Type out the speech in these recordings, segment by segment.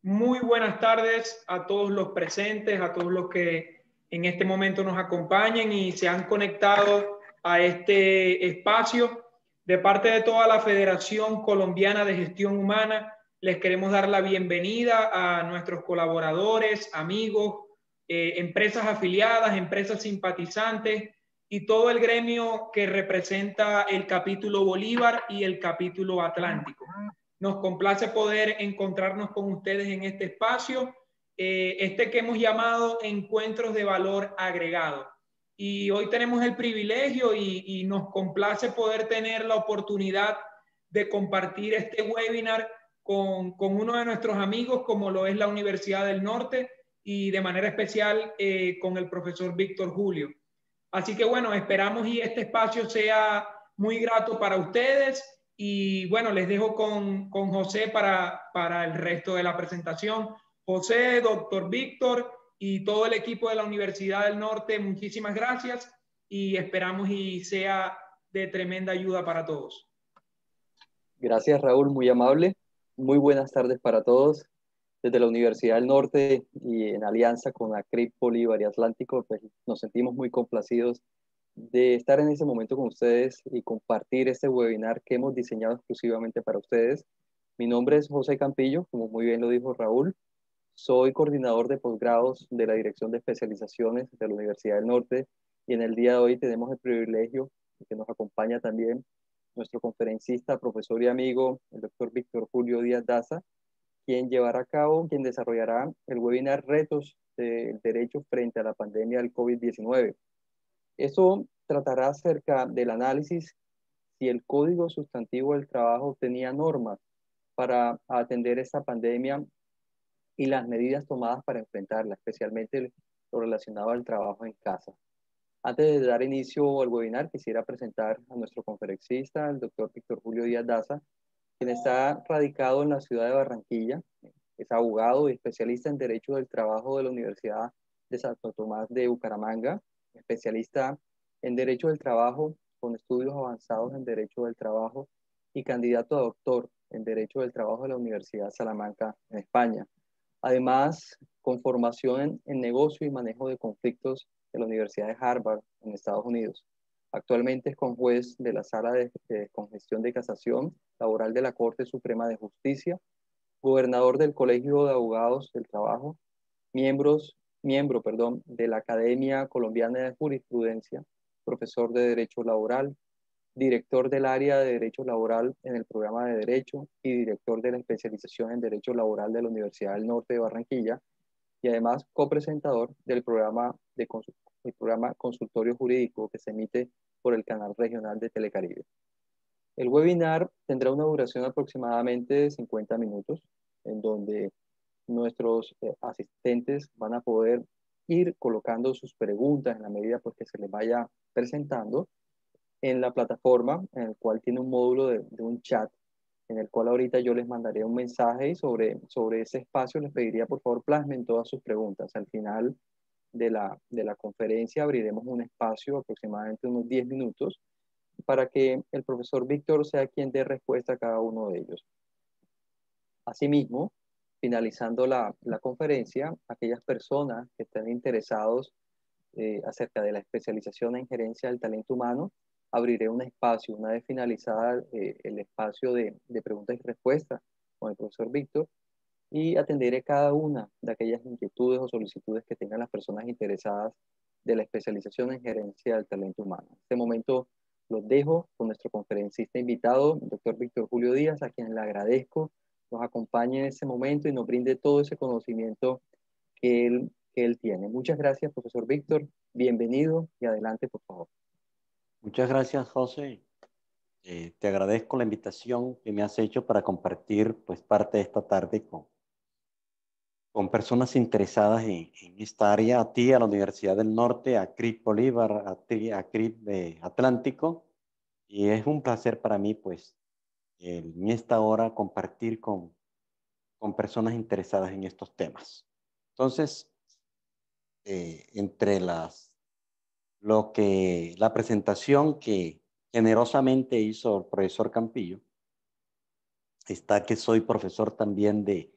Muy buenas tardes a todos los presentes, a todos los que en este momento nos acompañan y se han conectado a este espacio. De parte de toda la Federación Colombiana de Gestión Humana, les queremos dar la bienvenida a nuestros colaboradores, amigos, empresas afiliadas, empresas simpatizantes y todo el gremio que representa el capítulo Bolívar y el capítulo Atlántico. Nos complace poder encontrarnos con ustedes en este espacio, que hemos llamado Encuentros de Valor Agregado. Y hoy tenemos el privilegio y nos complace poder tener la oportunidad de compartir este webinar con uno de nuestros amigos, como lo es la Universidad del Norte, y de manera especial con el profesor Víctor Julio. Así que bueno, esperamos y este espacio sea muy grato para ustedes. Y bueno, les dejo con José para el resto de la presentación. José, doctor Víctor y todo el equipo de la Universidad del Norte, muchísimas gracias y esperamos y sea de tremenda ayuda para todos. Gracias, Raúl, muy amable. Muy buenas tardes para todos. Desde la Universidad del Norte y en alianza con ACRIP, Bolívar y Atlántico, pues nos sentimos muy complacidos de estar en ese momento con ustedes y compartir este webinar que hemos diseñado exclusivamente para ustedes. Mi nombre es José Campillo, como muy bien lo dijo Raúl. Soy coordinador de posgrados de la Dirección de Especializaciones de la Universidad del Norte y en el día de hoy tenemos el privilegio de que nos acompaña también nuestro conferencista, profesor y amigo, el doctor Víctor Julio Díaz Daza, quien desarrollará el webinar Retos del Derecho frente a la pandemia del COVID-19. Eso tratará acerca del análisis si el Código Sustantivo del Trabajo tenía normas para atender esta pandemia y las medidas tomadas para enfrentarla, especialmente lo relacionado al trabajo en casa. Antes de dar inicio al webinar, quisiera presentar a nuestro conferencista, el doctor Víctor Julio Díaz Daza, quien está radicado en la ciudad de Barranquilla. Es abogado y especialista en Derecho del Trabajo de la Universidad de Santo Tomás de Bucaramanga, especialista en Derecho del Trabajo con estudios avanzados en Derecho del Trabajo y candidato a doctor en Derecho del Trabajo de la Universidad de Salamanca, en España. Además, con formación en negocio y manejo de conflictos de la Universidad de Harvard, en Estados Unidos. Actualmente es conjuez de la Sala de Congestión de Casación Laboral de la Corte Suprema de Justicia, gobernador del Colegio de Abogados del Trabajo, miembro, de la Academia Colombiana de Jurisprudencia, profesor de Derecho Laboral, director del área de Derecho Laboral en el programa de Derecho y director de la especialización en Derecho Laboral de la Universidad del Norte de Barranquilla, y además copresentador del programa Consultorio Jurídico que se emite por el canal regional de Telecaribe. El webinar tendrá una duración aproximadamente de 50 minutos, en donde nuestros asistentes van a poder ir colocando sus preguntas en la medida pues, que se les vaya presentando en la plataforma, en el cual tiene un módulo de un chat, en el cual ahorita yo les mandaré un mensaje y sobre ese espacio les pediría por favor plasmen todas sus preguntas. Al final de la conferencia abriremos un espacio, aproximadamente unos 10 minutos, para que el profesor Víctor sea quien dé respuesta a cada uno de ellos. Asimismo, finalizando la conferencia, aquellas personas que estén interesados acerca de la especialización en gerencia del talento humano, abriré un espacio, una vez finalizada el espacio de preguntas y respuestas con el profesor Víctor, y atenderé cada una de aquellas inquietudes o solicitudes que tengan las personas interesadas de la especialización en gerencia del talento humano. En este momento los dejo con nuestro conferencista invitado, el doctor Víctor Julio Díaz, a quien le agradezco nos acompañe en ese momento y nos brinde todo ese conocimiento que él tiene. Muchas gracias, profesor Víctor. Bienvenido y adelante, por favor. Muchas gracias, José. Te agradezco la invitación que me has hecho para compartir pues, parte de esta tarde con personas interesadas en esta área, a ti, a la Universidad del Norte, a CRIP Bolívar, a ti, a CRIP Atlántico. Y es un placer para mí, pues, en esta hora compartir con personas interesadas en estos temas. Entonces, entre la presentación que generosamente hizo el profesor Campillo, está que soy profesor también de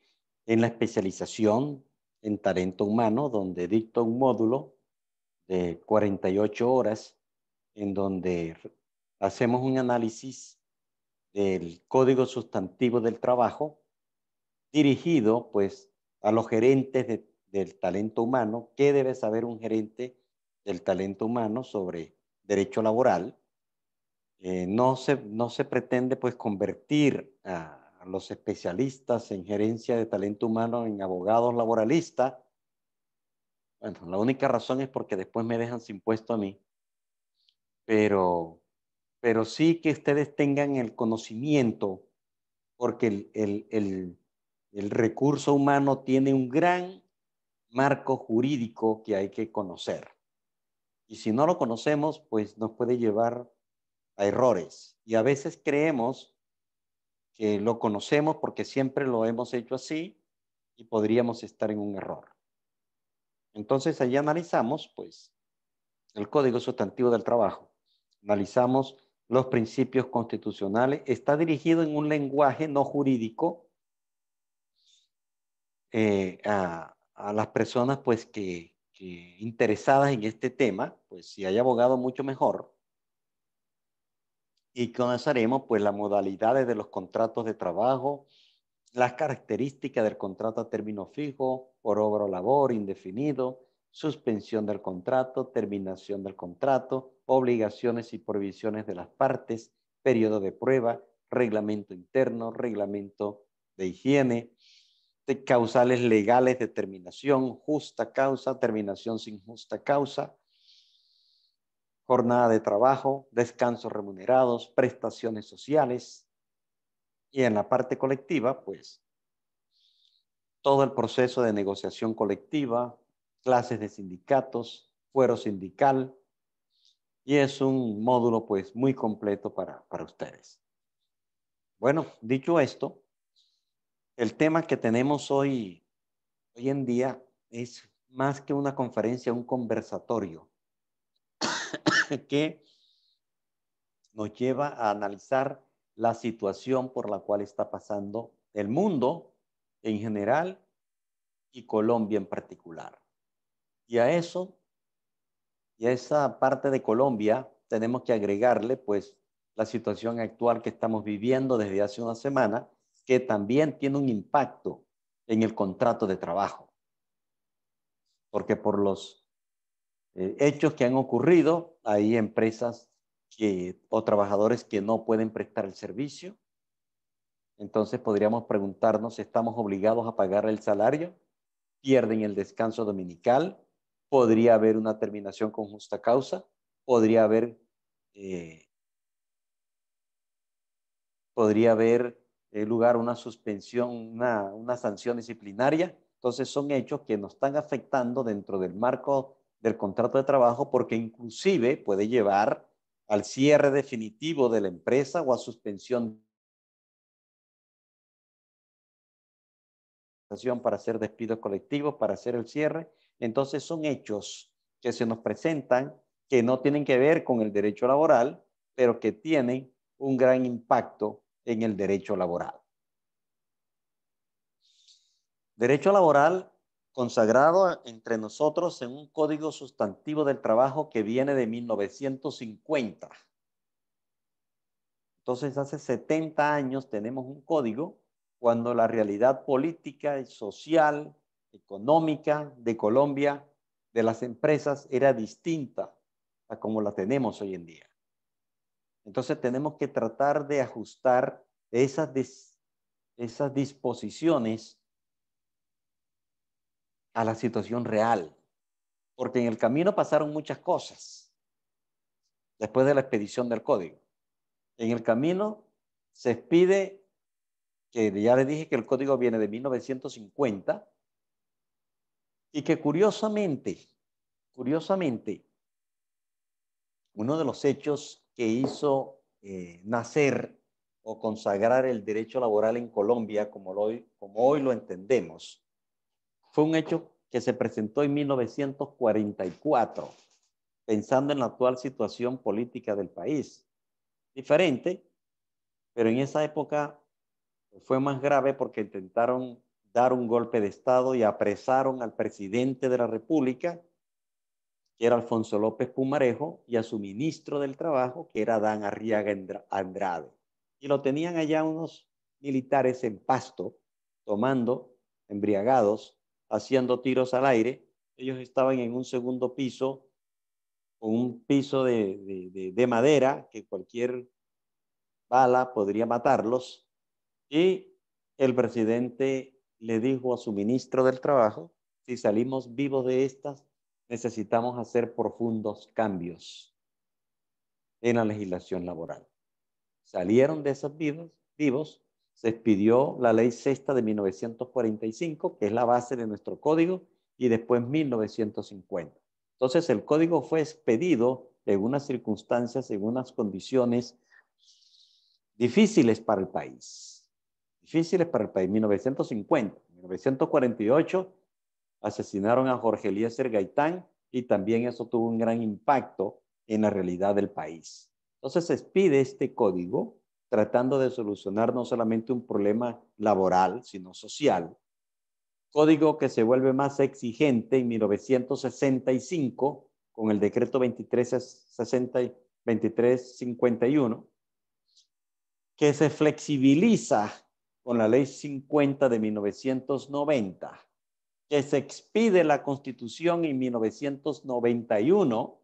en la especialización en talento humano, donde dicto un módulo de 48 horas, en donde hacemos un análisis del código sustantivo del trabajo, dirigido pues a los gerentes del talento humano. ¿Qué debe saber un gerente del talento humano sobre derecho laboral? No se pretende pues convertir a los especialistas en gerencia de talento humano en abogados laboralistas. Bueno, la única razón es porque después me dejan sin puesto a mí, pero, pero sí que ustedes tengan el conocimiento, porque el recurso humano tiene un gran marco jurídico que hay que conocer. Y si no lo conocemos, pues nos puede llevar a errores. Y a veces creemos que lo conocemos porque siempre lo hemos hecho así y podríamos estar en un error. Entonces, allí analizamos, pues, el Código Sustantivo del Trabajo. Analizamos los principios constitucionales. Está dirigido en un lenguaje no jurídico a las personas, pues, que interesadas en este tema. Pues, si hay abogado, mucho mejor. Y conoceremos, pues, las modalidades de los contratos de trabajo, las características del contrato a término fijo, por obra o labor, indefinido, suspensión del contrato, terminación del contrato, obligaciones y prohibiciones de las partes, periodo de prueba, reglamento interno, reglamento de higiene, de causales legales de terminación, justa causa, terminación sin justa causa, jornada de trabajo, descansos remunerados, prestaciones sociales. Y en la parte colectiva, pues, todo el proceso de negociación colectiva, clases de sindicatos, fuero sindical, y es un módulo pues muy completo para ustedes. Bueno, dicho esto, el tema que tenemos hoy en día es más que una conferencia, un conversatorio que nos lleva a analizar la situación por la cual está pasando el mundo en general y Colombia en particular. Y a eso, y a esa parte de Colombia, tenemos que agregarle pues la situación actual que estamos viviendo desde hace una semana, que también tiene un impacto en el contrato de trabajo. Porque por los hechos que han ocurrido, hay empresas o trabajadores que no pueden prestar el servicio. Entonces podríamos preguntarnos, ¿estamos obligados a pagar el salario? ¿Pierden el descanso dominical? ¿Podría haber una terminación con justa causa? ¿Podría haber lugar una suspensión, una sanción disciplinaria? Entonces son hechos que nos están afectando dentro del marco del contrato de trabajo, porque inclusive puede llevar al cierre definitivo de la empresa o a suspensión para hacer despidos colectivos, para hacer el cierre. Entonces son hechos que se nos presentan, que no tienen que ver con el derecho laboral, pero que tienen un gran impacto en el derecho laboral. Derecho laboral consagrado entre nosotros en un código sustantivo del trabajo que viene de 1950. Entonces, hace 70 años tenemos un código, cuando la realidad política y social, económica de Colombia, de las empresas, era distinta a como la tenemos hoy en día. Entonces, tenemos que tratar de ajustar esas disposiciones a la situación real, porque en el camino pasaron muchas cosas después de la expedición del código. En el camino se expide, que ya les dije que el código viene de 1950, y que curiosamente, uno de los hechos que hizo nacer o consagrar el derecho laboral en Colombia como hoy lo entendemos, fue un hecho que se presentó en 1944, pensando en la actual situación política del país. Diferente, pero en esa época fue más grave porque intentaron dar un golpe de Estado y apresaron al presidente de la República, que era Alfonso López Pumarejo, y a su ministro del Trabajo, que era Adán Arriaga Andrade. Y lo tenían allá unos militares en Pasto, tomando, embriagados, haciendo tiros al aire. Ellos estaban en un segundo piso, con un piso de madera, que cualquier bala podría matarlos. Y el presidente le dijo a su ministro del Trabajo, si salimos vivos de estas, necesitamos hacer profundos cambios en la legislación laboral. Salieron de esos vivos, se expidió la ley sexta de 1945, que es la base de nuestro código, y después 1950. Entonces el código fue expedido en unas circunstancias, en unas condiciones difíciles para el país. Difíciles para el país. 1950, 1948 asesinaron a Jorge Eliezer Gaitán y también eso tuvo un gran impacto en la realidad del país. Entonces se expide este código tratando de solucionar no solamente un problema laboral, sino social. Código que se vuelve más exigente en 1965 con el decreto 2351, que se flexibiliza con la ley 50 de 1990, que se expide la Constitución en 1991,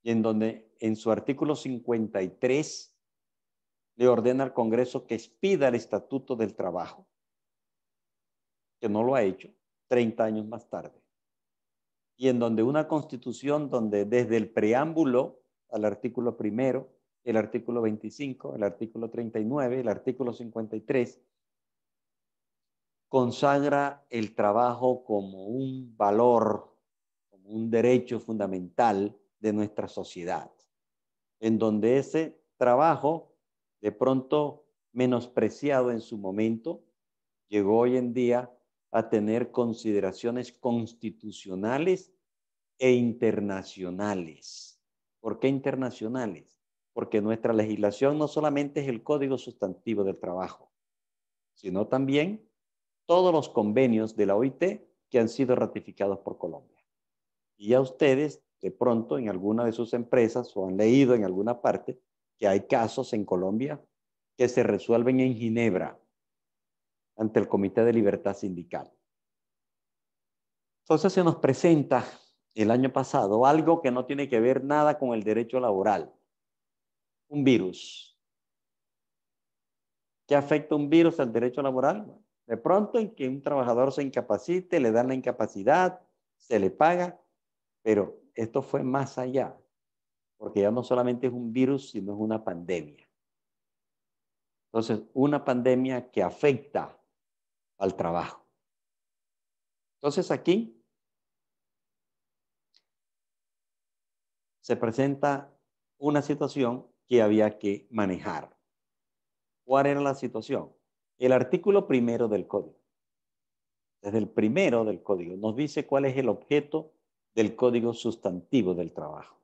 y en donde en su artículo 53 le ordena al Congreso que expida el Estatuto del Trabajo, que no lo ha hecho 30 años más tarde. Y en donde una Constitución donde desde el preámbulo al artículo primero, el artículo 25, el artículo 39, el artículo 53, consagra el trabajo como un valor, como un derecho fundamental de nuestra sociedad, en donde ese trabajo, de pronto menospreciado en su momento, llegó hoy en día a tener consideraciones constitucionales e internacionales. ¿Por qué internacionales? Porque nuestra legislación no solamente es el Código Sustantivo del Trabajo, sino también todos los convenios de la OIT que han sido ratificados por Colombia. Y ya ustedes, de pronto, en alguna de sus empresas o han leído en alguna parte que hay casos en Colombia que se resuelven en Ginebra ante el Comité de Libertad Sindical. Entonces se nos presenta el año pasado algo que no tiene que ver nada con el derecho laboral. Un virus. ¿Qué afecta un virus al derecho laboral? De pronto en que un trabajador se incapacite, le dan la incapacidad, se le paga, pero esto fue más allá, porque ya no solamente es un virus, sino es una pandemia. Entonces, una pandemia que afecta al trabajo. Entonces, aquí se presenta una situación que había que manejar. ¿Cuál era la situación? El artículo primero del código. Desde el primero del código nos dice cuál es el objeto del código sustantivo del trabajo.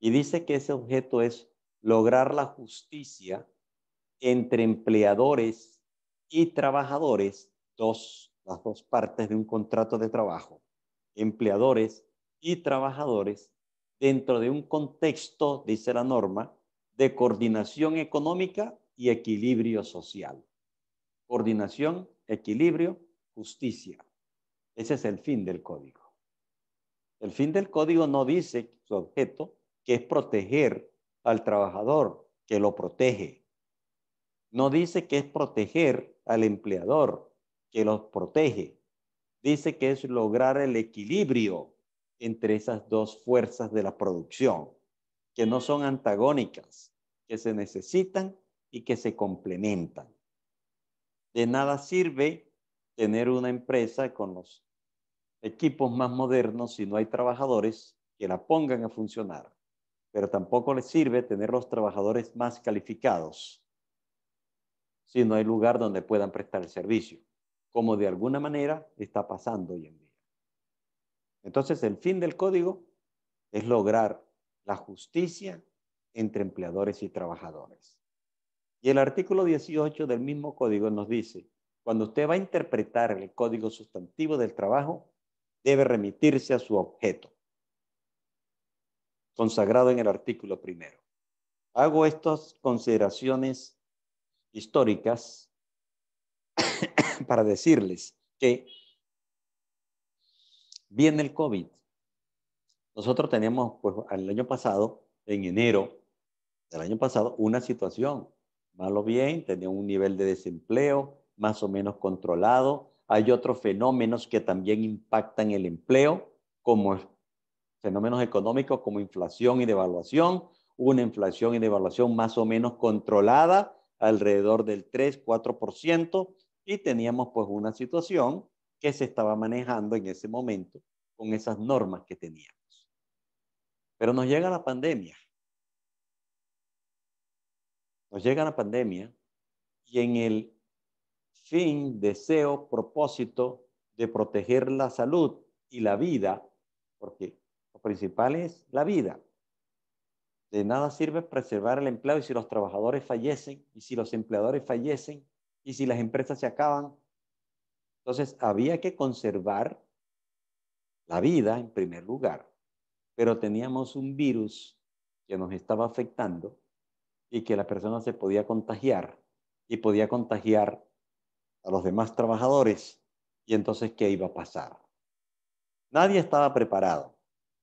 Y dice que ese objeto es lograr la justicia entre empleadores y trabajadores, las dos partes de un contrato de trabajo, empleadores y trabajadores, dentro de un contexto, dice la norma, de coordinación económica y equilibrio social. Coordinación, equilibrio, justicia. Ese es el fin del código. El fin del código no dice su objeto, que es proteger al trabajador, que lo protege. No dice que es proteger al empleador, que los protege. Dice que es lograr el equilibrio entre esas dos fuerzas de la producción, que no son antagónicas, que se necesitan y que se complementan. De nada sirve tener una empresa con los equipos más modernos si no hay trabajadores que la pongan a funcionar. Pero tampoco les sirve tener los trabajadores más calificados si no hay lugar donde puedan prestar el servicio, como de alguna manera está pasando hoy en día. Entonces, el fin del código es lograr la justicia entre empleadores y trabajadores. Y el artículo 18 del mismo código nos dice Cuando usted va a interpretar el código sustantivo del trabajo, debe remitirse a su objeto, consagrado en el artículo primero. Hago estas consideraciones históricas para decirles que viene el COVID. Nosotros teníamos, pues, el año pasado, en enero del año pasado, una situación, mal o bien, tenía un nivel de desempleo más o menos controlado. Hay otros fenómenos que también impactan el empleo, como fenómenos económicos como inflación y devaluación. Una inflación y devaluación más o menos controlada, alrededor del 3-4%, y teníamos pues una situación que se estaba manejando en ese momento con esas normas que teníamos. Pero nos llega la pandemia. Nos llega la pandemia y en el fin, deseo, propósito de proteger la salud y la vida, porque lo principal es la vida. De nada sirve preservar el empleo y si los trabajadores fallecen, y si los empleadores fallecen, y si las empresas se acaban. Entonces, había que conservar la vida en primer lugar, pero teníamos un virus que nos estaba afectando y que la persona se podía contagiar y podía contagiar a los demás trabajadores. Y entonces, ¿qué iba a pasar? Nadie estaba preparado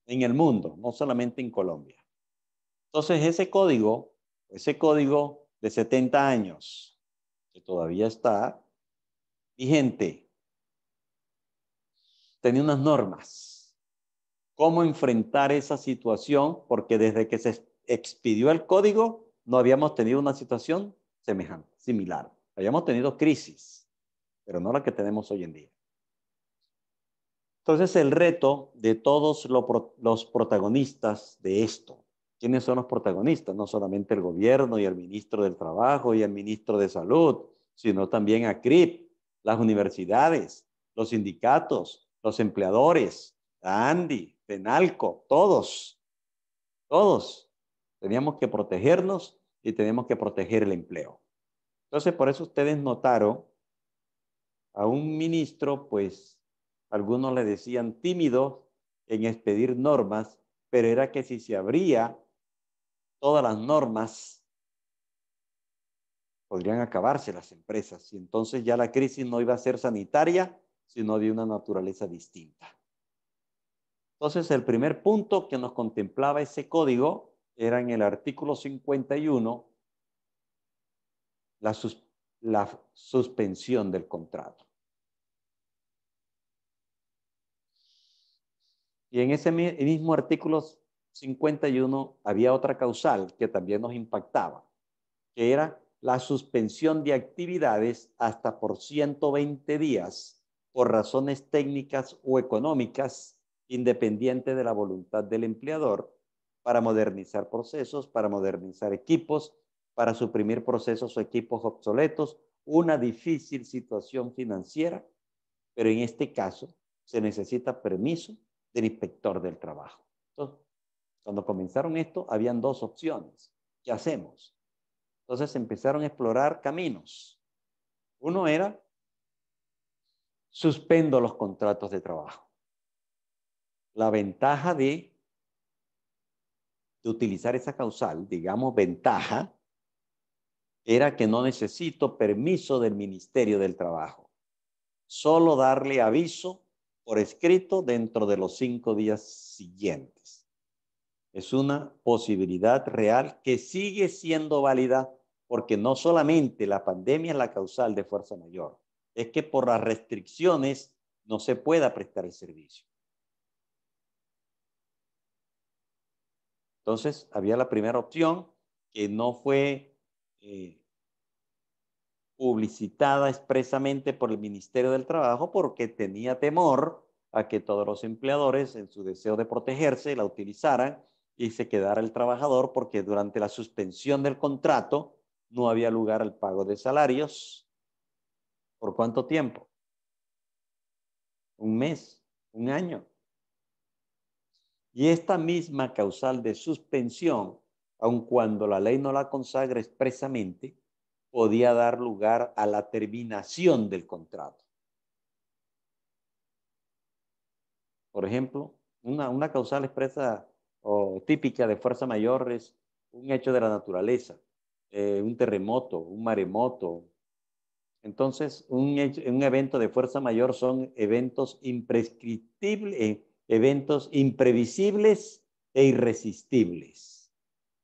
en el mundo, no solamente en Colombia. Entonces, ese código de 70 años, que todavía está vigente, tenía unas normas. ¿Cómo enfrentar esa situación? Porque desde que se expidió el código, no habíamos tenido una situación semejante, similar. Habíamos tenido crisis, pero no la que tenemos hoy en día. Entonces, el reto de todos los protagonistas de esto, ¿quiénes son los protagonistas? No solamente el gobierno y el ministro del Trabajo y el ministro de Salud, sino también ACRIP, las universidades, los sindicatos, los empleadores, la ANDI, FENALCO, todos teníamos que protegernos y tenemos que proteger el empleo. Entonces, por eso ustedes notaron a un ministro, pues, algunos le decían tímido en expedir normas, pero era que si se abría todas las normas, podrían acabarse las empresas y entonces ya la crisis no iba a ser sanitaria, sino de una naturaleza distinta. Entonces, el primer punto que nos contemplaba ese código era en el artículo 51, la suspensión del contrato. Y en ese mismo artículo 51 había otra causal que también nos impactaba, que era la suspensión de actividades hasta por 120 días por razones técnicas o económicas, independiente de la voluntad del empleador, para modernizar procesos, para modernizar equipos, para suprimir procesos o equipos obsoletos, una difícil situación financiera, pero en este caso se necesita permiso del inspector del trabajo. Entonces, cuando comenzaron esto, habían dos opciones. ¿Qué hacemos? Entonces empezaron a explorar caminos. Uno era, suspendo los contratos de trabajo. La ventaja de utilizar esa causal, digamos ventaja, era que no necesito permiso del Ministerio del Trabajo. Solo darle aviso por escrito dentro de los 5 días siguientes. Es una posibilidad real que sigue siendo válida porque no solamente la pandemia es la causal de fuerza mayor, es que por las restricciones no se pueda prestar el servicio. Entonces, había la primera opción que no fue publicitada expresamente por el Ministerio del Trabajo porque tenía temor a que todos los empleadores, en su deseo de protegerse, la utilizaran y se quedara el trabajador porque durante la suspensión del contrato no había lugar al pago de salarios. ¿Por cuánto tiempo? ¿Un mes? ¿Un año? Y esta misma causal de suspensión, aun cuando la ley no la consagra expresamente, podía dar lugar a la terminación del contrato. Por ejemplo, una causal expresa o típica de fuerza mayor es un hecho de la naturaleza, un terremoto, un maremoto. Entonces, un evento de fuerza mayor son eventos imprescriptibles, eventos imprevisibles e irresistibles.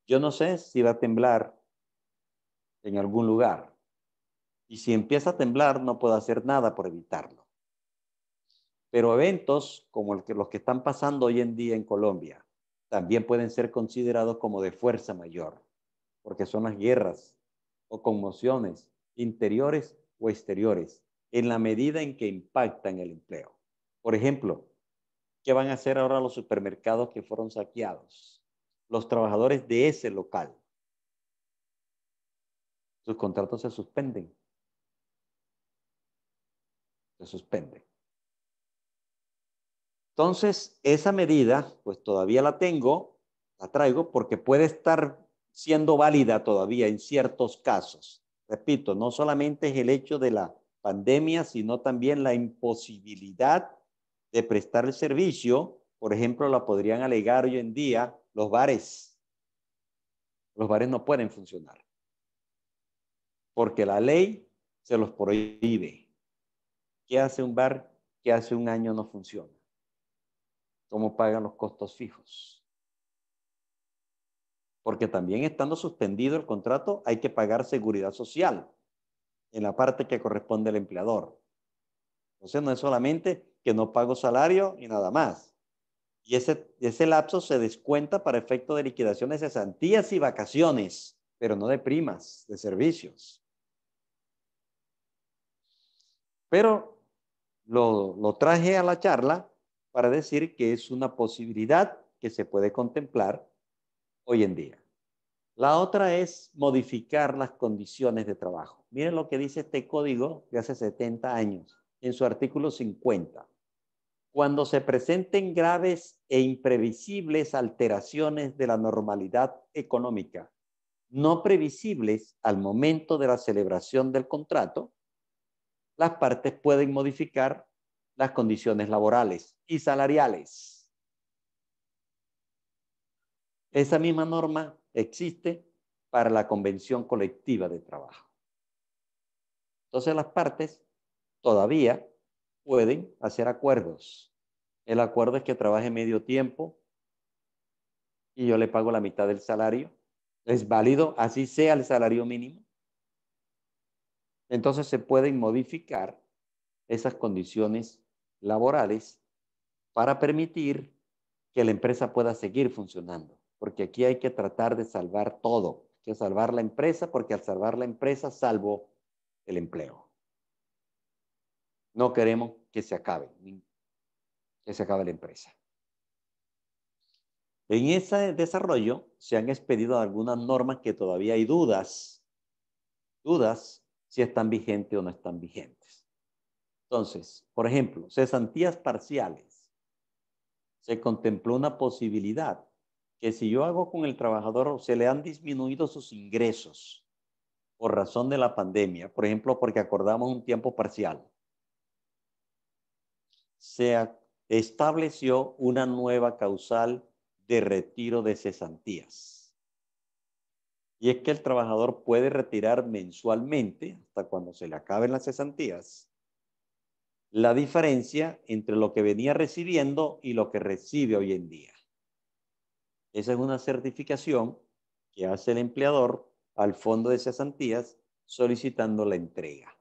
Yo no sé si va a temblar en algún lugar. Y si empieza a temblar, no puedo hacer nada por evitarlo. Pero eventos como los que están pasando hoy en día en Colombia también pueden ser considerados como de fuerza mayor, porque son las guerras o conmociones interiores o exteriores, en la medida en que impactan el empleo. Por ejemplo, ¿qué van a hacer ahora los supermercados que fueron saqueados? Los trabajadores de ese local. Sus contratos se suspenden. Se suspenden. Entonces, esa medida, pues todavía la traigo porque puede estar siendo válida todavía en ciertos casos. Repito, no solamente es el hecho de la pandemia, sino también la imposibilidad de prestar el servicio. Por ejemplo, la podrían alegar hoy en día los bares. Los bares no pueden funcionar porque la ley se los prohíbe. ¿Qué hace un bar que hace un año no funciona? ¿Cómo pagan los costos fijos? Porque también estando suspendido el contrato hay que pagar seguridad social en la parte que corresponde al empleador. Entonces no es solamente que no pago salario y nada más. Y ese lapso se descuenta para efecto de liquidaciones de cesantías y vacaciones, pero no de primas, de servicios. Pero lo traje a la charla para decir que es una posibilidad que se puede contemplar hoy en día. La otra es modificar las condiciones de trabajo. Miren lo que dice este código de hace 70 años en su artículo 50. Cuando se presenten graves e imprevisibles alteraciones de la normalidad económica, no previsibles al momento de la celebración del contrato, las partes pueden modificar las condiciones laborales y salariales. Esa misma norma existe para la convención colectiva de trabajo. Entonces las partes todavía pueden hacer acuerdos. El acuerdo es que trabaje medio tiempo y yo le pago la mitad del salario. Es válido, así sea el salario mínimo. Entonces se pueden modificar esas condiciones laborales para permitir que la empresa pueda seguir funcionando. Porque aquí hay que tratar de salvar todo. Hay que salvar la empresa porque al salvar la empresa salvo el empleo. No queremos que se acabe la empresa. En ese desarrollo se han expedido algunas normas que todavía hay dudas si están vigentes o no están vigentes. Entonces, por ejemplo, cesantías parciales. Se contempló una posibilidad que si yo hago con el trabajador, se le han disminuido sus ingresos por razón de la pandemia, por ejemplo, porque acordamos un tiempo parcial, se estableció una nueva causal de retiro de cesantías. Y es que el trabajador puede retirar mensualmente, hasta cuando se le acaben las cesantías, la diferencia entre lo que venía recibiendo y lo que recibe hoy en día. Esa es una certificación que hace el empleador al fondo de cesantías solicitando la entrega.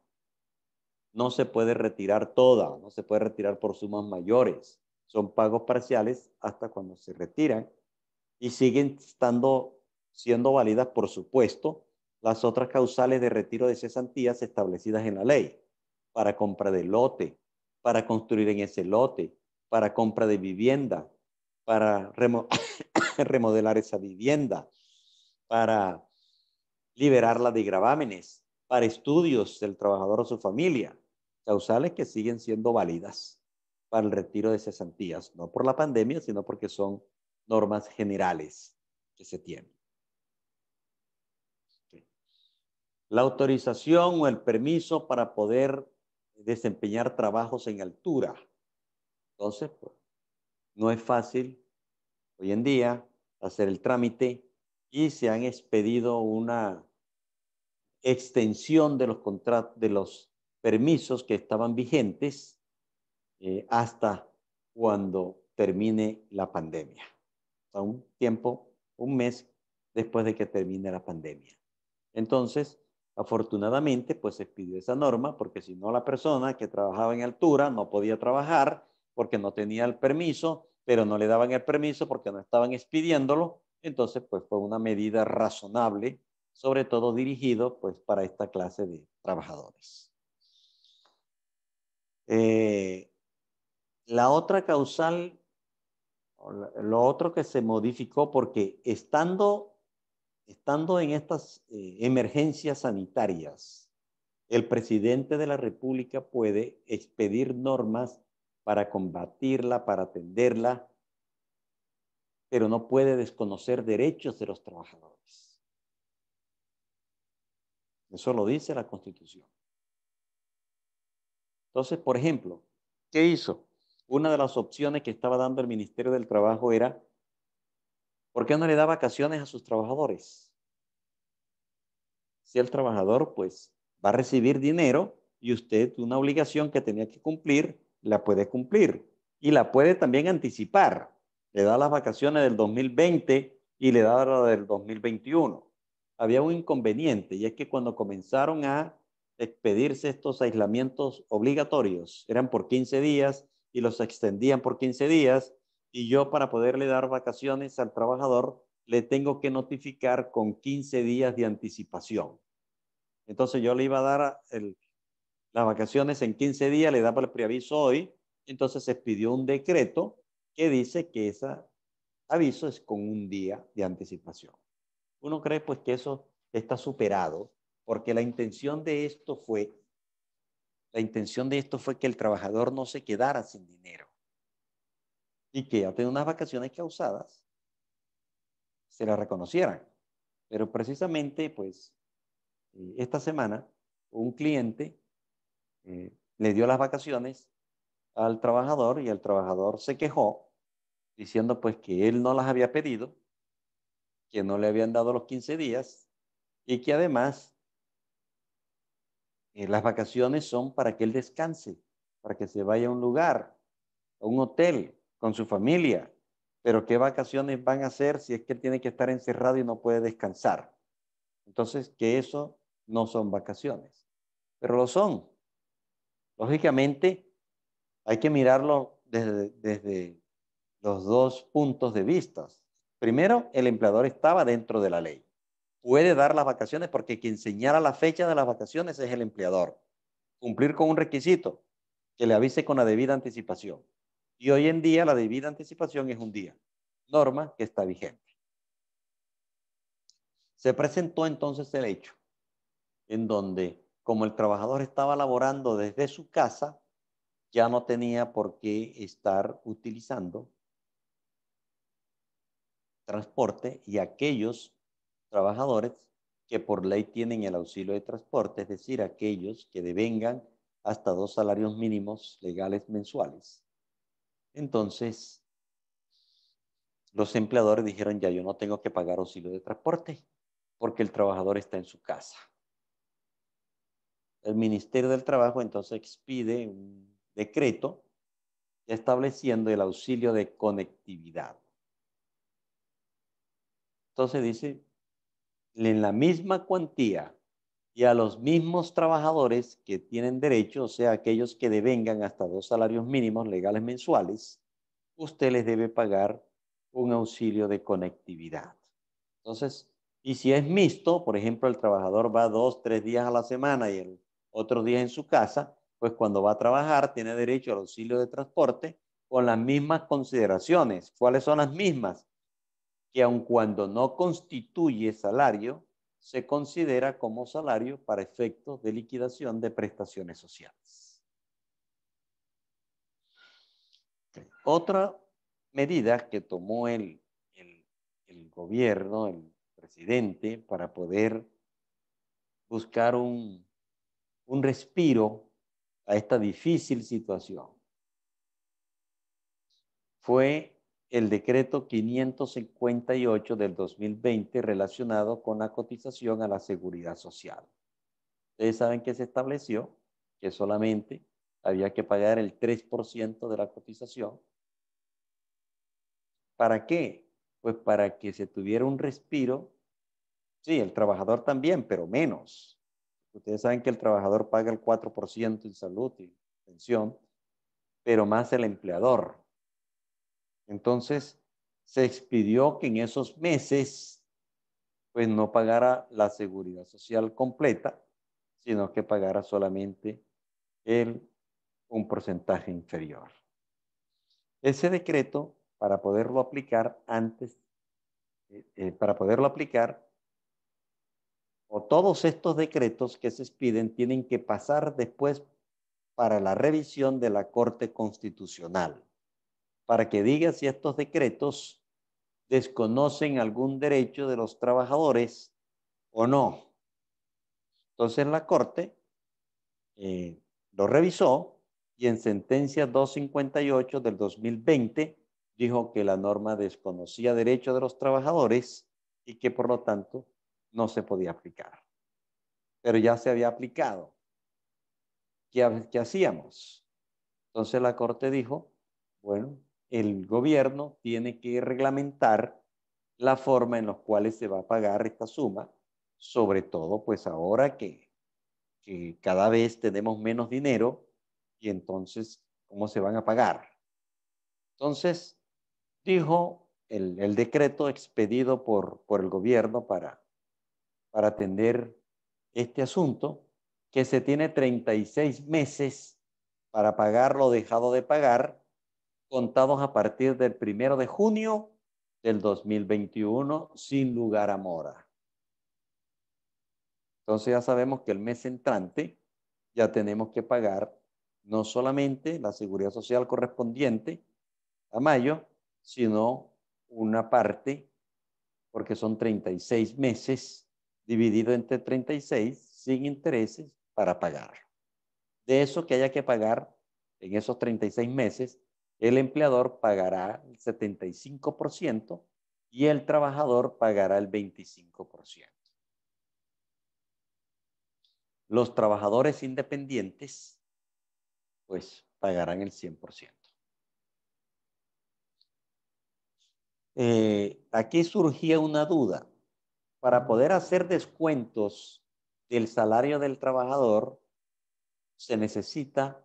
No se puede retirar toda, no se puede retirar por sumas mayores. Son pagos parciales hasta cuando se retiran y siguen siendo válidas, por supuesto, las otras causales de retiro de cesantías establecidas en la ley para compra de lote, para construir en ese lote, para compra de vivienda, para remodelar esa vivienda, para liberarla de gravámenes, para estudios del trabajador o su familia, causales que siguen siendo válidas para el retiro de cesantías, no por la pandemia, sino porque son normas generales que se tienen. la autorización o el permiso para poder desempeñar trabajos en altura. Entonces, pues, no es fácil hoy en día hacer el trámite y se han expedido una extensión de los contratos, de los permisos que estaban vigentes hasta cuando termine la pandemia. O sea, un tiempo, un mes después de que termine la pandemia. Entonces, afortunadamente, pues se expidió esa norma porque si no la persona que trabajaba en altura no podía trabajar porque no tenía el permiso, pero no le daban el permiso porque no estaban expidiéndolo. Entonces, pues fue una medida razonable, sobre todo dirigido pues para esta clase de trabajadores. La otra causal, lo otro que se modificó porque estando en estas emergencias sanitarias, el presidente de la República puede expedir normas para combatirla, para atenderla, pero no puede desconocer derechos de los trabajadores. Eso lo dice la Constitución. Entonces, por ejemplo, ¿qué hizo? Una de las opciones que estaba dando el Ministerio del Trabajo era, ¿por qué no le da vacaciones a sus trabajadores? Si el trabajador, pues, va a recibir dinero y usted una obligación que tenía que cumplir, la puede cumplir y la puede también anticipar. Le da las vacaciones del 2020 y le da la del 2021. Había un inconveniente y es que cuando comenzaron a expedirse estos aislamientos obligatorios, eran por 15 días y los extendían por 15 días y yo para poderle dar vacaciones al trabajador le tengo que notificar con 15 días de anticipación. Entonces yo le iba a dar las vacaciones en 15 días, le daba el preaviso hoy, entonces se pidió un decreto que dice que ese aviso es con un día de anticipación. Uno cree pues que eso está superado porque la intención de esto fue que el trabajador no se quedara sin dinero y que ya tenía unas vacaciones causadas se la reconocieran. Pero precisamente pues esta semana un cliente le dio las vacaciones al trabajador y el trabajador se quejó diciendo pues que él no las había pedido, que no le habían dado los 15 días y que además las vacaciones son para que él descanse, para que se vaya a un lugar, a un hotel con su familia. Pero ¿qué vacaciones van a hacer si es que él tiene que estar encerrado y no puede descansar? Entonces, que eso no son vacaciones, pero lo son. Lógicamente, hay que mirarlo desde los dos puntos de vista. Primero, el empleador estaba dentro de la ley. Puede dar las vacaciones porque quien señala la fecha de las vacaciones es el empleador. Cumplir con un requisito, que le avise con la debida anticipación. Y hoy en día la debida anticipación es un día. Norma que está vigente. Se presentó entonces el hecho en donde, como el trabajador estaba laborando desde su casa, ya no tenía por qué estar utilizando transporte y aquellos trabajadores que por ley tienen el auxilio de transporte, es decir, aquellos que devengan hasta 2 salarios mínimos legales mensuales. Entonces, los empleadores dijeron, ya yo no tengo que pagar auxilio de transporte porque el trabajador está en su casa. El Ministerio del Trabajo entonces expide un decreto estableciendo el auxilio de conectividad. Entonces dice, en la misma cuantía y a los mismos trabajadores que tienen derecho, o sea, aquellos que devengan hasta 2 salarios mínimos legales mensuales, usted les debe pagar un auxilio de conectividad. Entonces, y si es mixto, por ejemplo, el trabajador va 2, 3 días a la semana y el otro día en su casa, pues cuando va a trabajar tiene derecho al auxilio de transporte con las mismas consideraciones. ¿Cuáles son las mismas? Que aun cuando no constituye salario, se considera como salario para efectos de liquidación de prestaciones sociales. Otra medida que tomó el gobierno, el presidente, para poder buscar un respiro a esta difícil situación fue el decreto 558 del 2020 relacionado con la cotización a la seguridad social. Ustedes saben que se estableció que solamente había que pagar el 3% de la cotización. ¿Para qué? Pues para que se tuviera un respiro. Sí, el trabajador también, pero menos. Ustedes saben que el trabajador paga el 4% en salud y pensión, pero más el empleador. Entonces, se expidió que en esos meses, pues no pagara la seguridad social completa, sino que pagara solamente un porcentaje inferior. Ese decreto, para poderlo aplicar o todos estos decretos que se expiden tienen que pasar después para la revisión de la Corte Constitucional, para que diga si estos decretos desconocen algún derecho de los trabajadores o no. Entonces la Corte lo revisó y en sentencia 258 del 2020 dijo que la norma desconocía derechos de los trabajadores y que por lo tanto no se podía aplicar. Pero ya se había aplicado. ¿Qué hacíamos? Entonces la Corte dijo, bueno, el gobierno tiene que reglamentar la forma en la cual se va a pagar esta suma, sobre todo pues ahora que cada vez tenemos menos dinero y entonces, ¿cómo se van a pagar? Entonces, dijo el decreto expedido por el gobierno para atender este asunto, que se tiene 36 meses para pagar lo dejado de pagar, contados a partir del 1 de junio del 2021, sin lugar a mora. Entonces ya sabemos que el mes entrante ya tenemos que pagar no solamente la seguridad social correspondiente a mayo, sino una parte, porque son 36 meses dividido entre 36 sin intereses para pagar. De eso que haya que pagar en esos 36 meses, el empleador pagará el 75% y el trabajador pagará el 25%. Los trabajadores independientes, pues, pagarán el 100%. Aquí surgía una duda. Para poder hacer descuentos del salario del trabajador, se necesita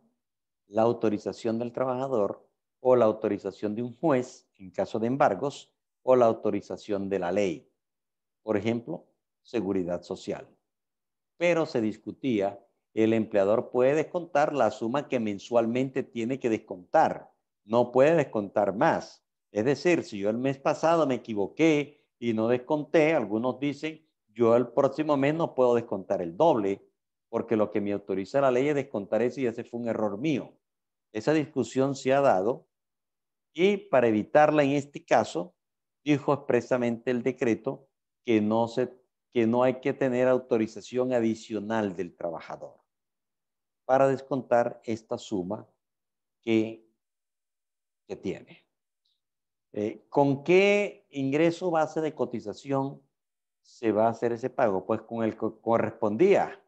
la autorización del trabajador o la autorización de un juez en caso de embargos o la autorización de la ley. Por ejemplo, seguridad social. Pero se discutía, el empleador puede descontar la suma que mensualmente tiene que descontar. No puede descontar más. Es decir, si yo el mes pasado me equivoqué y no desconté, algunos dicen, yo el próximo mes no puedo descontar el doble, porque lo que me autoriza la ley es descontar eso y ese fue un error mío. Esa discusión se ha dado y para evitarla en este caso, dijo expresamente el decreto que no hay que tener autorización adicional del trabajador para descontar esta suma que tiene. ¿Con qué ingreso base de cotización se va a hacer ese pago? Pues con el que correspondía,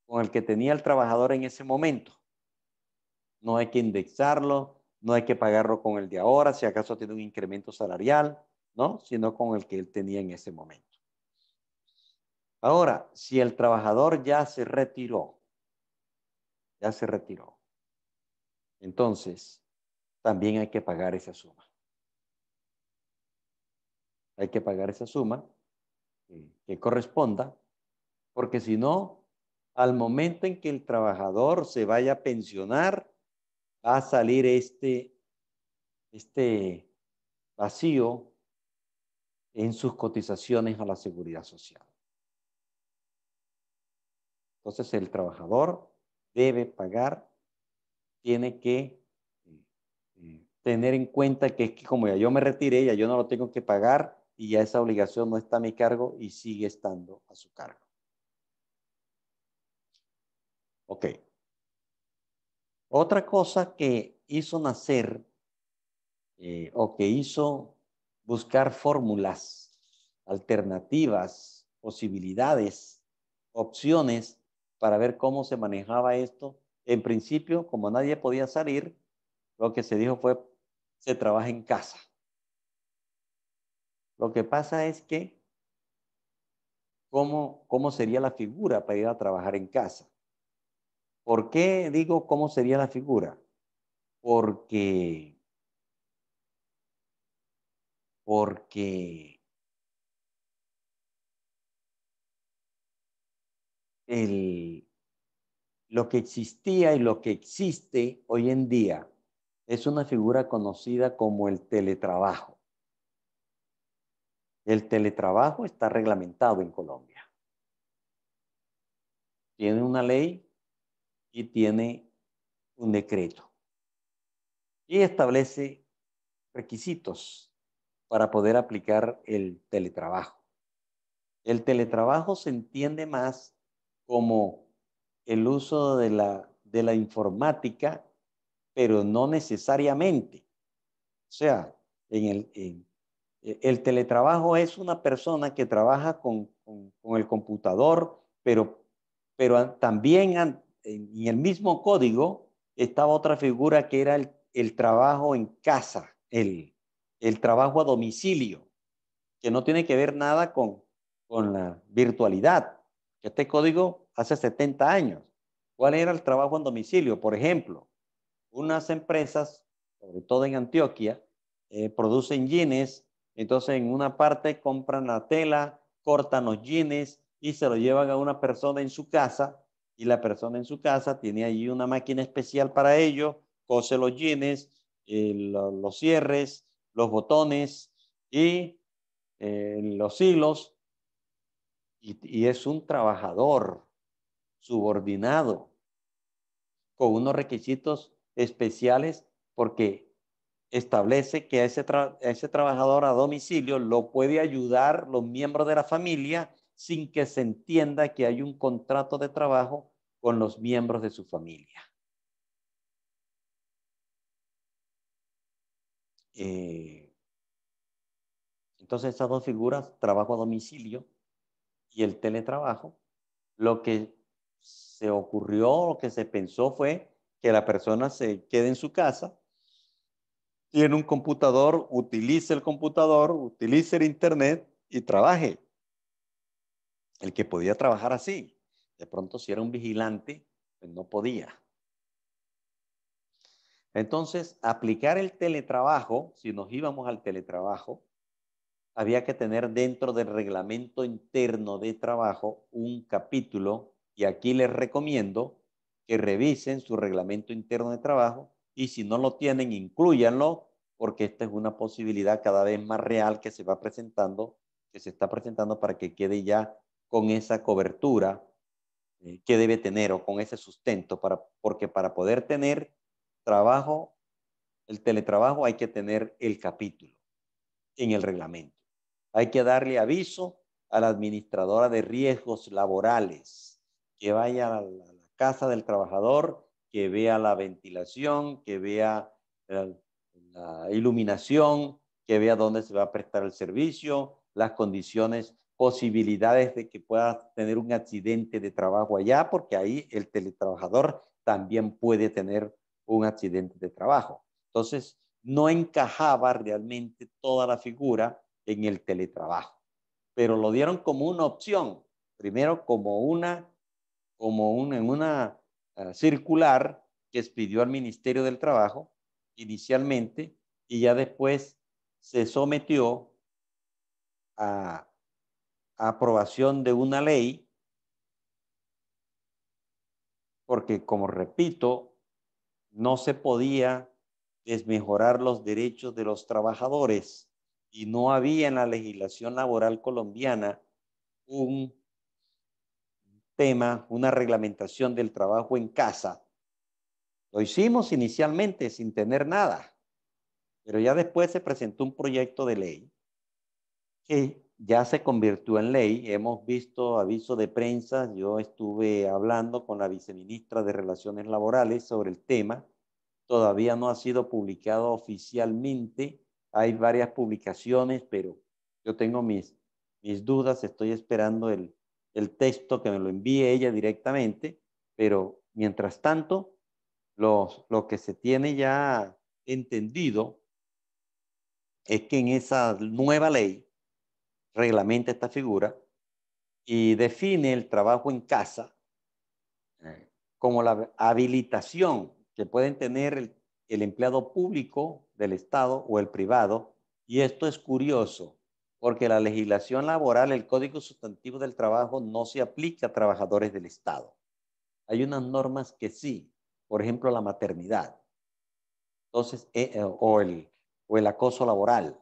con el que tenía el trabajador en ese momento. No hay que indexarlo, no hay que pagarlo con el de ahora, si acaso tiene un incremento salarial, ¿no? Sino con el que él tenía en ese momento. Ahora, si el trabajador ya se retiró, entonces también hay que pagar esa suma. Hay que pagar esa suma que corresponda, porque si no, al momento en que el trabajador se vaya a pensionar, va a salir este vacío en sus cotizaciones a la seguridad social. Entonces el trabajador debe pagar, tiene que tener en cuenta que es que como ya yo me retiré, ya yo no lo tengo que pagar y ya esa obligación no está a mi cargo y sigue estando a su cargo. Ok. Otra cosa que hizo nacer o que hizo buscar fórmulas, alternativas, posibilidades, opciones para ver cómo se manejaba esto. En principio, como nadie podía salir, lo que se dijo fue, se trabaja en casa. Lo que pasa es que, ¿cómo sería la figura para ir a trabajar en casa? ¿Por qué digo cómo sería la figura? Porque lo que existía y lo que existe hoy en día es una figura conocida como el teletrabajo. El teletrabajo está reglamentado en Colombia. Tiene una ley y tiene un decreto. Y establece requisitos para poder aplicar el teletrabajo. El teletrabajo se entiende más como el uso de la informática, pero no necesariamente. O sea, el teletrabajo es una persona que trabaja con el computador, pero también en el mismo código estaba otra figura que era el trabajo en casa, el trabajo a domicilio, que no tiene que ver nada con la virtualidad. Este código hace 70 años. ¿Cuál era el trabajo en domicilio? Por ejemplo, unas empresas, sobre todo en Antioquia, producen jeans. Entonces en una parte compran la tela, cortan los jeans y se lo llevan a una persona en su casa, y la persona en su casa tiene allí una máquina especial para ello, cose los jeans, los cierres, los botones y los hilos, y es un trabajador subordinado con unos requisitos especiales, porque establece que a ese trabajador a domicilio lo puede ayudar los miembros de la familia sin que se entienda que hay un contrato de trabajo con los miembros de su familia. Entonces esas dos figuras, trabajo a domicilio y el teletrabajo, lo que se ocurrió, lo que se pensó fue que la persona se quede en su casa, tiene un computador, utilice el computador, utilice el internet y trabaje. El que podía trabajar así. De pronto, si era un vigilante, pues no podía. Entonces, aplicar el teletrabajo, si nos íbamos al teletrabajo, había que tener dentro del reglamento interno de trabajo un capítulo, y aquí les recomiendo que revisen su reglamento interno de trabajo, y si no lo tienen, inclúyanlo, porque esta es una posibilidad cada vez más real que se va presentando, que se está presentando para que quede ya con esa cobertura que debe tener, o con ese sustento, porque para poder tener trabajo, el teletrabajo, hay que tener el capítulo en el reglamento. Hay que darle aviso a la administradora de riesgos laborales, que vaya a la casa del trabajador, que vea la ventilación, que vea la iluminación, que vea dónde se va a prestar el servicio, las condiciones, posibilidades de que pueda tener un accidente de trabajo allá, porque ahí el teletrabajador también puede tener un accidente de trabajo. Entonces, no encajaba realmente toda la figura en el teletrabajo, pero lo dieron como una opción, primero en una circular que expidió al Ministerio del Trabajo inicialmente, y ya después se sometió a aprobación de una ley, porque, como repito, no se podía desmejorar los derechos de los trabajadores, y no había en la legislación laboral colombiana un tema, una reglamentación del trabajo en casa. Lo hicimos inicialmente sin tener nada, pero ya después se presentó un proyecto de ley que ya se convirtió en ley. Hemos visto aviso de prensa. Yo estuve hablando con la viceministra de Relaciones Laborales sobre el tema. Todavía no ha sido publicado oficialmente. Hay varias publicaciones, pero yo tengo mis dudas. Estoy esperando el texto que me lo envíe ella directamente. Pero mientras tanto, lo que se tiene ya entendido es que en esa nueva ley reglamenta esta figura y define el trabajo en casa como la habilitación que pueden tener el empleado público del Estado o el privado. Y esto es curioso, porque la legislación laboral, el Código Sustantivo del Trabajo, no se aplica a trabajadores del Estado. Hay unas normas que sí, por ejemplo, la maternidad. Entonces, o el acoso laboral.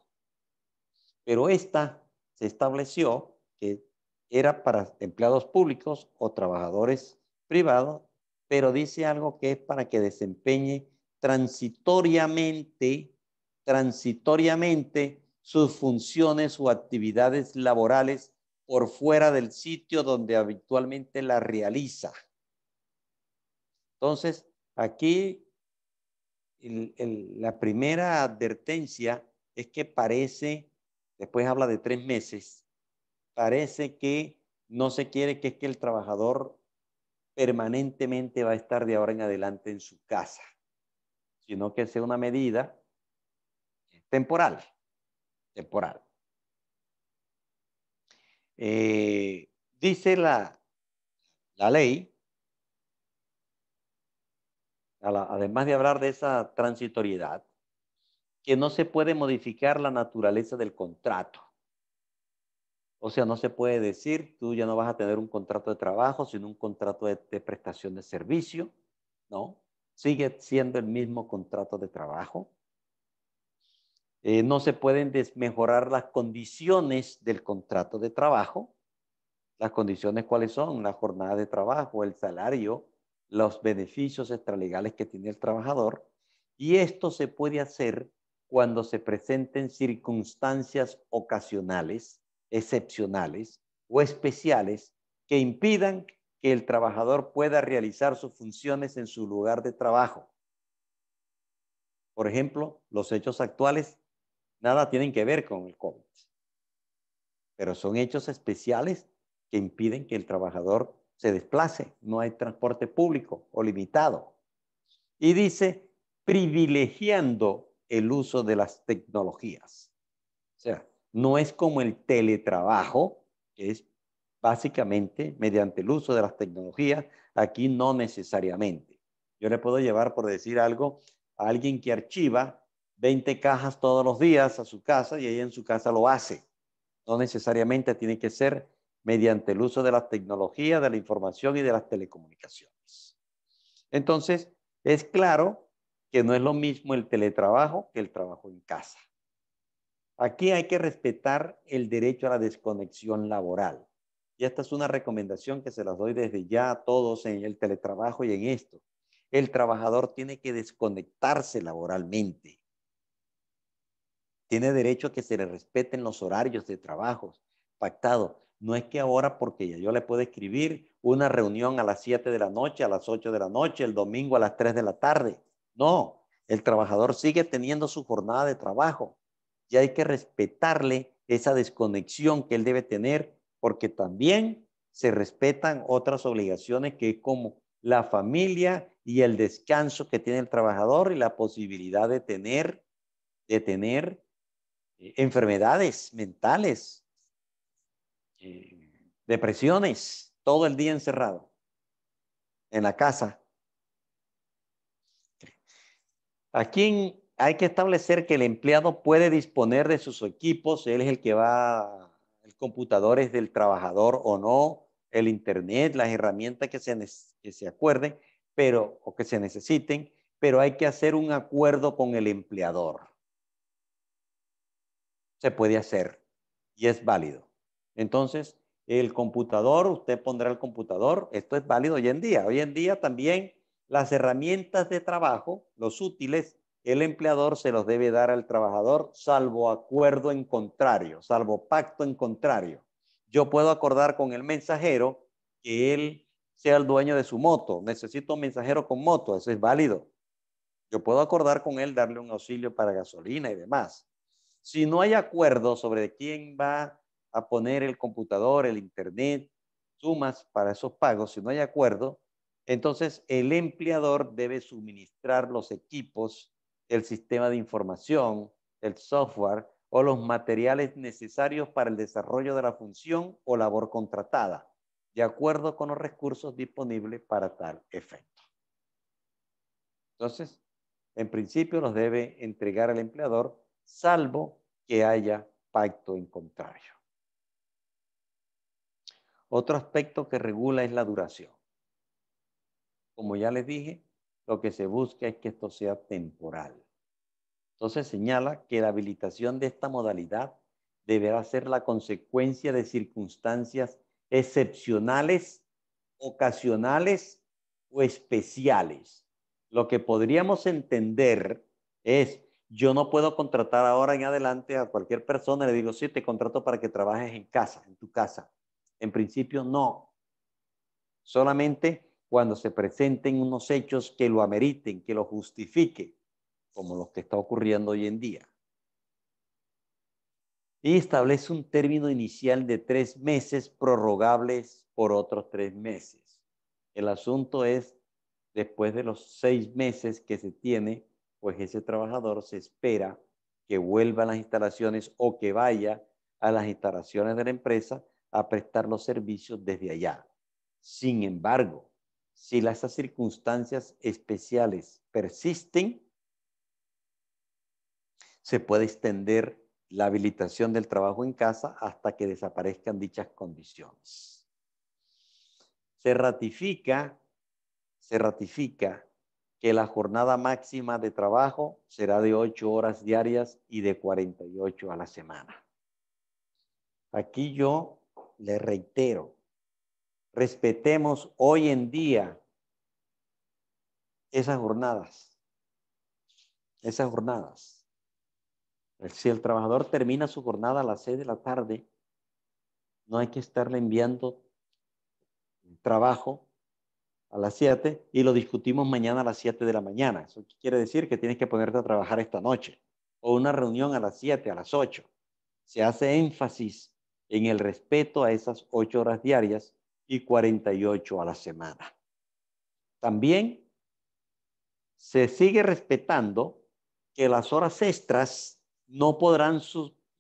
Pero esta se estableció que era para empleados públicos o trabajadores privados, pero dice algo que es para que desempeñe transitoriamente sus funciones o actividades laborales por fuera del sitio donde habitualmente la realiza. Entonces, aquí la primera advertencia es que parece, después habla de 3 meses, parece que no se quiere que es que el trabajador permanentemente va a estar de ahora en adelante en su casa, sino que sea una medida temporal. Dice la ley, además de hablar de esa transitoriedad, que no se puede modificar la naturaleza del contrato. O sea, no se puede decir, tú ya no vas a tener un contrato de trabajo, sino un contrato de prestación de servicio, ¿no? Sigue siendo el mismo contrato de trabajo. No se pueden desmejorar las condiciones del contrato de trabajo. ¿Las condiciones cuáles son? La jornada de trabajo, el salario, los beneficios extralegales que tiene el trabajador. Y esto se puede hacer cuando se presenten circunstancias ocasionales, excepcionales o especiales que impidan que el trabajador pueda realizar sus funciones en su lugar de trabajo. Por ejemplo, los hechos actuales nada tienen que ver con el COVID, pero son hechos especiales que impiden que el trabajador se desplace. No hay transporte público o limitado. Y dice, privilegiando el uso de las tecnologías. O sea, no es como el teletrabajo, que es básicamente mediante el uso de las tecnologías. Aquí no necesariamente. Yo le puedo llevar, por decir algo, a alguien que archiva 20 cajas todos los días a su casa y ella en su casa lo hace. No necesariamente tiene que ser mediante el uso de las tecnologías, de la información y de las telecomunicaciones. Entonces, es claro que no es lo mismo el teletrabajo que el trabajo en casa. Aquí hay que respetar el derecho a la desconexión laboral. Y esta es una recomendación que se las doy desde ya a todos en el teletrabajo y en esto. El trabajador tiene que desconectarse laboralmente. Tiene derecho a que se le respeten los horarios de trabajo pactados. No es que ahora, porque yo le puedo escribir una reunión a las 7 de la noche, a las 8 de la noche, el domingo a las 3 de la tarde. No, el trabajador sigue teniendo su jornada de trabajo y hay que respetarle esa desconexión que él debe tener, porque también se respetan otras obligaciones que es como la familia y el descanso que tiene el trabajador y la posibilidad de tener enfermedades mentales, depresiones, todo el día encerrado en la casa. Aquí hay que establecer que el empleado puede disponer de sus equipos, él es el que va, el computador es del trabajador o no, el internet, las herramientas que se acuerden, pero, o que se necesiten, pero hay que hacer un acuerdo con el empleador. Se puede hacer y es válido. Entonces, el computador, usted pondrá el computador, esto es válido hoy en día. Hoy en día también las herramientas de trabajo, los útiles, el empleador se los debe dar al trabajador, salvo acuerdo en contrario, salvo pacto en contrario. Yo puedo acordar con el mensajero que él sea el dueño de su moto. Necesito un mensajero con moto, eso es válido. Yo puedo acordar con él darle un auxilio para gasolina y demás. Si no hay acuerdo sobre quién va a poner el computador, el internet, sumas para esos pagos, si no hay acuerdo, entonces el empleador debe suministrar los equipos, el sistema de información, el software o los materiales necesarios para el desarrollo de la función o labor contratada, de acuerdo con los recursos disponibles para tal efecto. Entonces, en principio los debe entregar al empleador, salvo que haya pacto en contrario. Otro aspecto que regula es la duración. Como ya les dije, lo que se busca es que esto sea temporal. Entonces señala que la habilitación de esta modalidad deberá ser la consecuencia de circunstancias excepcionales, ocasionales o especiales. Lo que podríamos entender es, yo no puedo contratar ahora en adelante a cualquier persona, le digo, sí, te contrato para que trabajes en casa, en tu casa. En principio no. Solamente cuando se presenten unos hechos que lo ameriten, que lo justifiquen, como lo que está ocurriendo hoy en día. Y establece un término inicial de 3 meses prorrogables por otros 3 meses. El asunto es, después de los 6 meses que se tiene, pues ese trabajador se espera que vuelva a las instalaciones o que vaya a las instalaciones de la empresa a prestar los servicios desde allá. Sin embargo, si esas circunstancias especiales persisten, se puede extender la habilitación del trabajo en casa hasta que desaparezcan dichas condiciones. Se ratifica que la jornada máxima de trabajo será de 8 horas diarias y de 48 a la semana. Aquí yo le reitero, respetemos hoy en día esas jornadas. Si el trabajador termina su jornada a las 6 de la tarde, no hay que estarle enviando trabajo a las 7 y lo discutimos mañana a las 7 de la mañana. Eso quiere decir que tienes que ponerte a trabajar esta noche. O una reunión a las 7, a las 8. Se hace énfasis en el respeto a esas 8 horas diarias y 48 a la semana. También se sigue respetando que las horas extras no podrán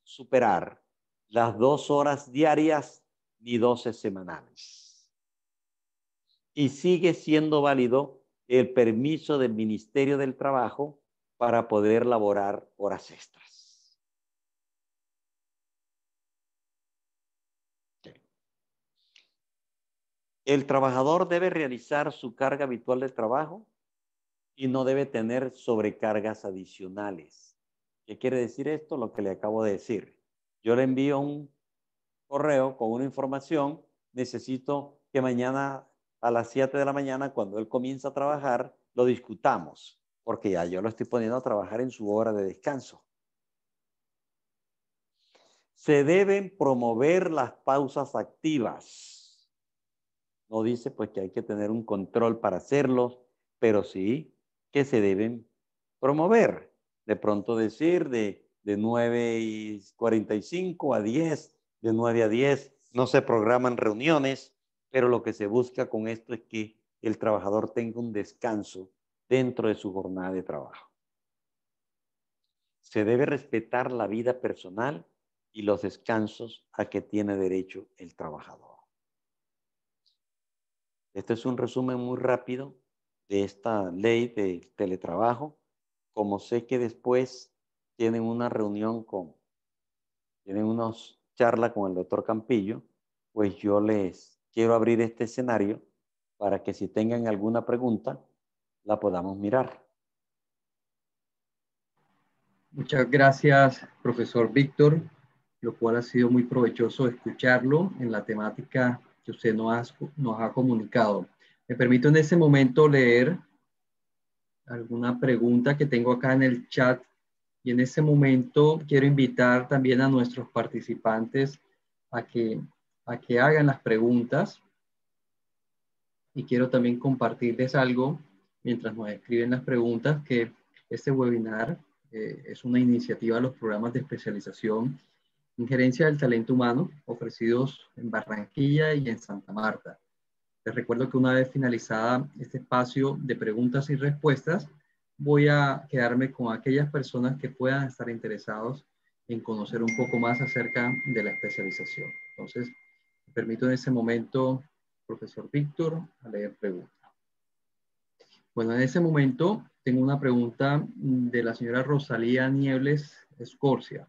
superar las 2 horas diarias ni 12 semanales. Y sigue siendo válido el permiso del Ministerio del Trabajo para poder laborar horas extras. Okay. El trabajador debe realizar su carga habitual de trabajo y no debe tener sobrecargas adicionales. ¿Qué quiere decir esto? Lo que le acabo de decir. Yo le envío un correo con una información, necesito que mañana a las 7 de la mañana, cuando él comienza a trabajar, lo discutamos, porque ya yo lo estoy poniendo a trabajar en su hora de descanso. Se deben promover las pausas activas. No dice pues que hay que tener un control para hacerlo, pero sí que se deben promover. De pronto decir de 9:45 a 10, de 9 a 10, no se programan reuniones, pero lo que se busca con esto es que el trabajador tenga un descanso dentro de su jornada de trabajo. Se debe respetar la vida personal y los descansos a que tiene derecho el trabajador. Este es un resumen muy rápido de esta ley de teletrabajo. Como sé que después tienen una reunión tienen unos charlas con el doctor Campillo, pues yo les quiero abrir este escenario para que si tengan alguna pregunta, la podamos mirar. Muchas gracias, profesor Víctor, lo cual ha sido muy provechoso escucharlo en la temática que usted nos ha comunicado. Me permito en este momento leer alguna pregunta que tengo acá en el chat. Y en este momento quiero invitar también a nuestros participantes a que hagan las preguntas. Y quiero también compartirles algo mientras nos escriben las preguntas, que este webinar es una iniciativa de los programas de especialización en gerencia del talento humano ofrecidos en Barranquilla y en Santa Marta. Les recuerdo que una vez finalizada este espacio de preguntas y respuestas, voy a quedarme con aquellas personas que puedan estar interesados en conocer un poco más acerca de la especialización. Entonces, me permito en ese momento, profesor Víctor, a leer preguntas. Bueno, en ese momento tengo una pregunta de la señora Rosalía Niebles Escorcia.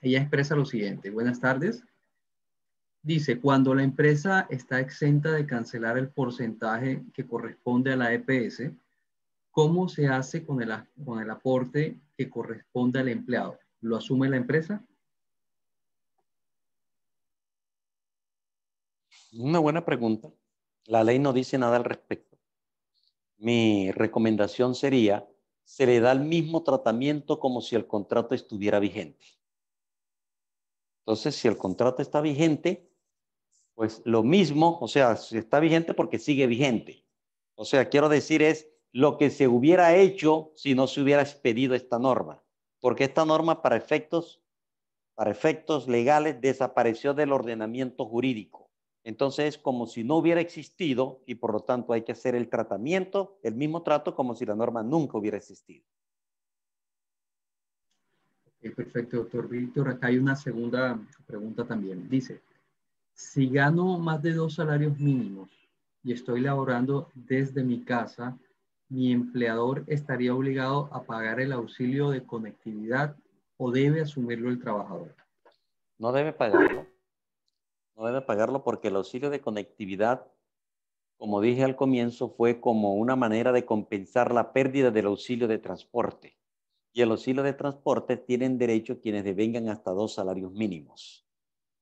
Ella expresa lo siguiente: buenas tardes. Dice, cuando la empresa está exenta de cancelar el porcentaje que corresponde a la EPS, ¿cómo se hace con el aporte que corresponde al empleado? ¿Lo asume la empresa? Una buena pregunta. La ley no dice nada al respecto. Mi recomendación sería, se le da el mismo tratamiento como si el contrato estuviera vigente. Entonces, si el contrato está vigente, pues lo mismo, o sea, si está vigente porque sigue vigente. O sea, quiero decir es lo que se hubiera hecho si no se hubiera expedido esta norma. Porque esta norma para efectos legales desapareció del ordenamiento jurídico. Entonces es como si no hubiera existido y por lo tanto hay que hacer el tratamiento, el mismo trato como si la norma nunca hubiera existido. Perfecto, doctor Víctor. Acá hay una segunda pregunta también. Dice, si gano más de 2 salarios mínimos y estoy laborando desde mi casa, ¿mi empleador estaría obligado a pagar el auxilio de conectividad o debe asumirlo el trabajador? No debe pagarlo. No debe pagarlo porque el auxilio de conectividad, como dije al comienzo, fue como una manera de compensar la pérdida del auxilio de transporte. Y el auxilio de transporte tienen derecho quienes devengan hasta 2 salarios mínimos.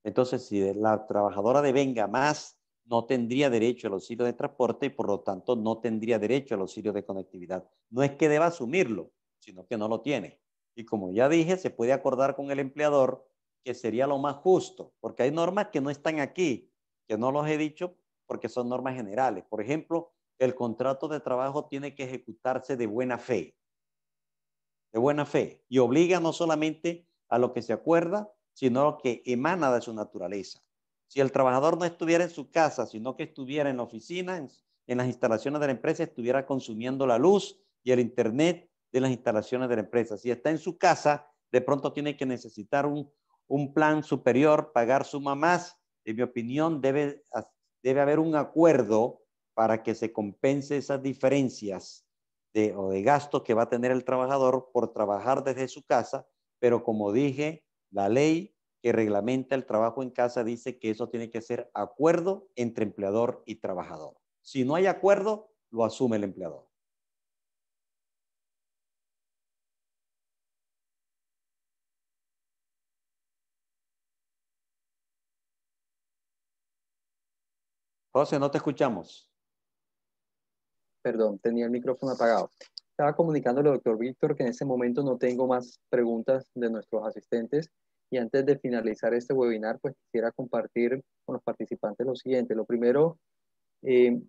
Entonces, si la trabajadora devenga más, no tendría derecho al auxilio de transporte y por lo tanto no tendría derecho al auxilio de conectividad. No es que deba asumirlo, sino que no lo tiene. Y como ya dije, se puede acordar con el empleador que sería lo más justo, porque hay normas que no están aquí, que no los he dicho porque son normas generales. Por ejemplo, el contrato de trabajo tiene que ejecutarse de buena fe, y obliga no solamente a lo que se acuerda, sino a lo que emana de su naturaleza. Si el trabajador no estuviera en su casa, sino que estuviera en la oficina, en las instalaciones de la empresa, estuviera consumiendo la luz y el internet de las instalaciones de la empresa. Si está en su casa, de pronto tiene que necesitar un plan superior, pagar suma más. En mi opinión, debe haber un acuerdo para que se compense esas diferencias de gasto que va a tener el trabajador por trabajar desde su casa, pero como dije, la ley que reglamenta el trabajo en casa dice que eso tiene que ser acuerdo entre empleador y trabajador. Si no hay acuerdo, lo asume el empleador. José, no te escuchamos. Perdón, tenía el micrófono apagado. Estaba comunicándole al doctor Víctor que en ese momento no tengo más preguntas de nuestros asistentes y antes de finalizar este webinar, pues quisiera compartir con los participantes lo siguiente. Lo primero, eh,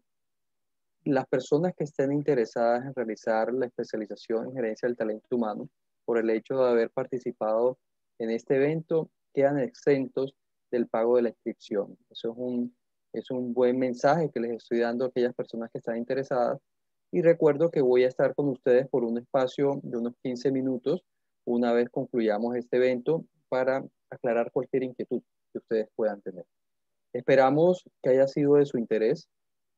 las personas que estén interesadas en realizar la especialización en gerencia del talento humano, por el hecho de haber participado en este evento, quedan exentos del pago de la inscripción. Eso es un buen mensaje que les estoy dando a aquellas personas que están interesadas. Y recuerdo que voy a estar con ustedes por un espacio de unos 15 minutos una vez concluyamos este evento para aclarar cualquier inquietud que ustedes puedan tener. Esperamos que haya sido de su interés.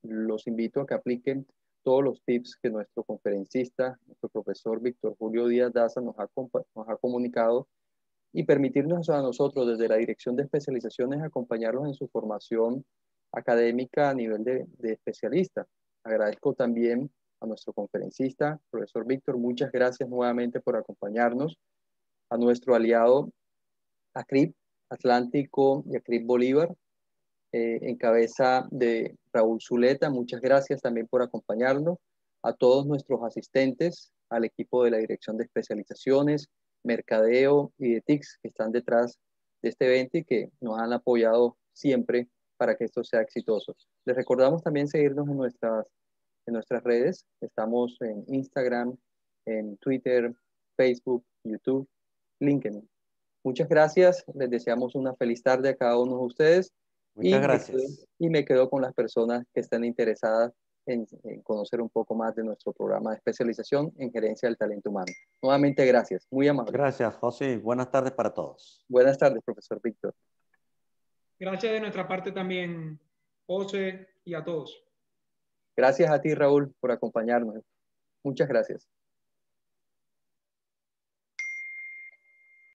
Los invito a que apliquen todos los tips que nuestro conferencista, nuestro profesor Víctor Julio Díaz Daza nos ha comunicado y permitirnos a nosotros desde la Dirección de Especializaciones acompañarlos en su formación académica a nivel de especialista. Agradezco también a nuestro conferencista, profesor Víctor, muchas gracias nuevamente por acompañarnos, a nuestro aliado ACRIP Atlántico y ACRIP Bolívar, en cabeza de Raúl Zuleta. Muchas gracias también por acompañarnos. a todos nuestros asistentes, al equipo de la Dirección de Especializaciones, Mercadeo y de TICS que están detrás de este evento y que nos han apoyado siempre para que esto sea exitoso. Les recordamos también seguirnos en nuestras redes. Estamos en Instagram, en Twitter, Facebook, YouTube, LinkedIn. Muchas gracias. Les deseamos una feliz tarde a cada uno de ustedes. Muchas gracias. Y me quedo con las personas que estén interesadas en conocer un poco más de nuestro programa de especialización en gerencia del talento humano. Nuevamente, gracias. Muy amable. Gracias, José. Buenas tardes para todos. Buenas tardes, profesor Víctor. Gracias de nuestra parte también, José, y a todos. Gracias a ti, Raúl, por acompañarnos. Muchas gracias.